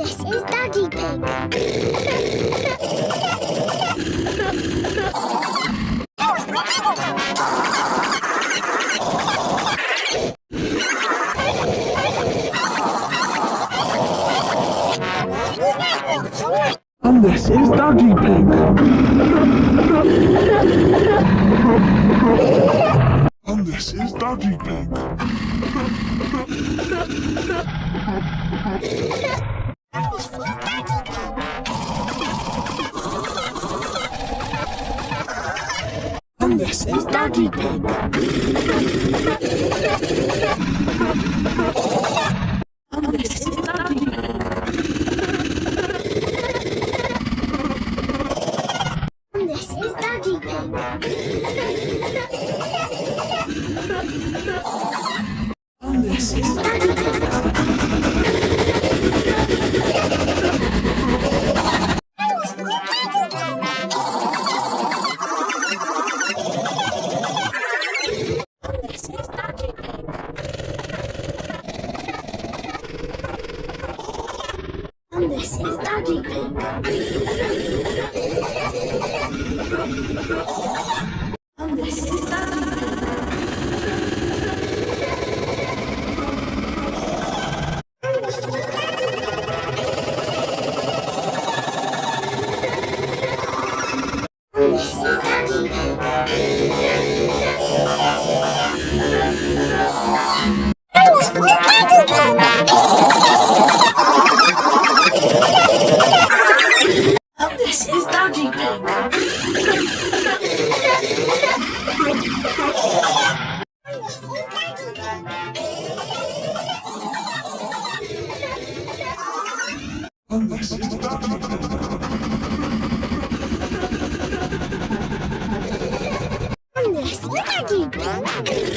This is Daddy Pig. And this is Daddy Pig. And this is Daddy Pig. And this is Daddy Pig. And this is Daddy Pig. And this is Daddy Pig. And this is Daddy Pig. And this is Daddy Pig. And this is Daddy Pig. And this is Daddy Pig. And this is Daddy Pig. And this is Daddy Pig. And this is Daddy Pig.